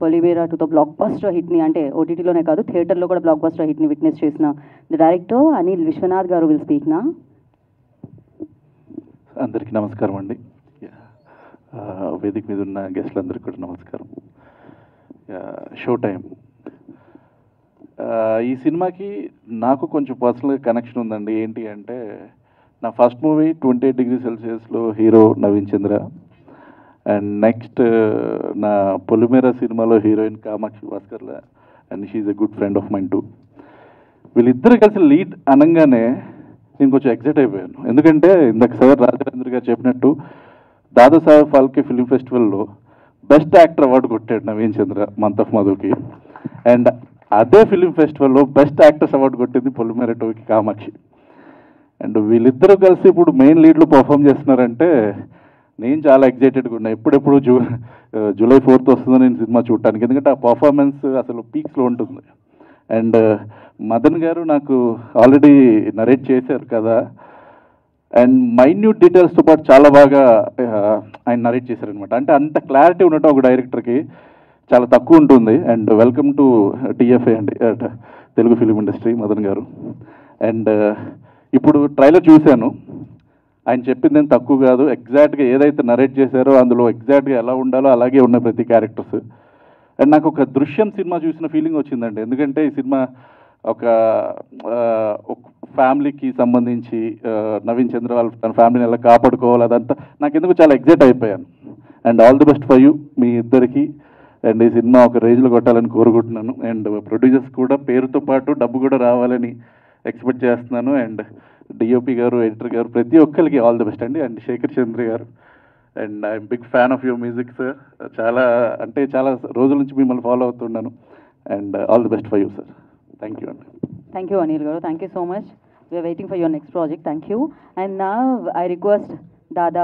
Polimera two the blockbuster హిట్ని, అంటే ఓటీటీలోనే కాదు థియేటర్లో కూడా బ్లాక్ బస్టర్ హిట్ని విట్నెస్ చేసిన the director Anil Vishwanath garu will speak నా. అందరికీ నమస్కారం అండి. వేదిక మీద ఉన్న గెస్ట్లందరికీ కూడా నమస్కారం. షో టైం ఈ సినిమాకి నాకు కొంచెం పర్సనల్గా కనెక్షన్ ఉందండి. ఏంటి అంటే నా ఫస్ట్ మూవీ 28 డిగ్రీ సెల్సియస్లో hero Naveen Chandra, and next నా పొలిమేరా సినిమాలో heroine Kamakshi Bhaskarla, and she's a good friend of mine too. వీళ్ళిద్దరు కలిసి లీడ్ అనగానే నేను కొంచెం ఎక్సైట్ అయిపోయాను. ఎందుకంటే ఇందాక సార్ రాజేంద్ర గారు చెప్పినట్టు దాదాసాహెబ్ ఫాల్కే ఫిల్మ్ ఫెస్టివల్లో బెస్ట్ యాక్టర్ అవార్డు కొట్టాడు నవీన్ చంద్ర మంత్ ఆఫ్ మధుకి, అండ్ అదే ఫిలిం ఫెస్టివల్లో బెస్ట్ యాక్టర్స్ అవార్డు కొట్టింది పొలిమేరా టూకి కామాక్షి. అండ్ వీళ్ళిద్దరూ కలిసి ఇప్పుడు మెయిన్ లీడ్లో పర్ఫామ్ చేస్తున్నారంటే నేను చాలా ఎగ్జైటెడ్గా ఉన్నా. ఎప్పుడెప్పుడు జూలై 4th వస్తుందో నేను సినిమా చూడటానికి, ఎందుకంటే ఆ పర్ఫార్మెన్స్ అసలు పీక్స్లో ఉంటుంది. అండ్ మదన్ గారు నాకు ఆల్రెడీ నరేట్ చేశారు కదా, అండ్ మైన్యూట్ డీటెయిల్స్తో పాటు చాలా బాగా ఆయన నరేట్ చేశారనమాట. అంటే అంత క్లారిటీ ఉండటం ఒక డైరెక్టర్కి చాలా తక్కువ ఉంటుంది. అండ్ వెల్కమ్ టు టీఎఫ్ఏ అండి, తెలుగు ఫిలిం ఇండస్ట్రీ, మదన్ గారు. అండ్ ఇప్పుడు ట్రైలర్ చూశాను, ఆయన చెప్పింది ఏం తక్కువ కాదు. ఎగ్జాక్ట్గా ఏదైతే నరేట్ చేశారో అందులో ఎగ్జాక్ట్గా ఎలా ఉండాలో అలాగే ఉన్నాయి ప్రతి క్యారెక్టర్స్. అండ్ నాకు ఒక దృశ్యం సినిమా చూసిన ఫీలింగ్ వచ్చిందండి. ఎందుకంటే ఈ సినిమా ఒక ఫ్యామిలీకి సంబంధించి నవీన్ చంద్ర వాళ్ళ తన ఫ్యామిలీని ఎలా కాపాడుకోవాలి అదంతా నాకు ఎందుకు చాలా ఎగ్జైట్ అయిపోయాను. And all the best for you మీ ఇద్దరికి. అండ్ ఈ సినిమా ఒక రేంజ్లో కొట్టాలని కోరుకుంటున్నాను. అండ్ ప్రొడ్యూసర్స్ కూడా పేరుతో పాటు డబ్బు కూడా రావాలని ఎక్స్పెక్ట్ చేస్తున్నాను. అండ్ డిఓపి గారు, ఎడిటర్ గారు, ప్రతి ఒక్కరికి ఆల్ ది బెస్ట్ అండి. అండ్ శేఖర్ చంద్ర గారు, and I'm big fan of your music sir. చాలా రోజుల నుంచి మిమ్మల్ని ఫాలో అవుతున్నాను. And all the best for you sir. Thank you అండి. Thank you, Anil garu. Thank you so much. We are waiting for your next project. Thank you. And now I request Dada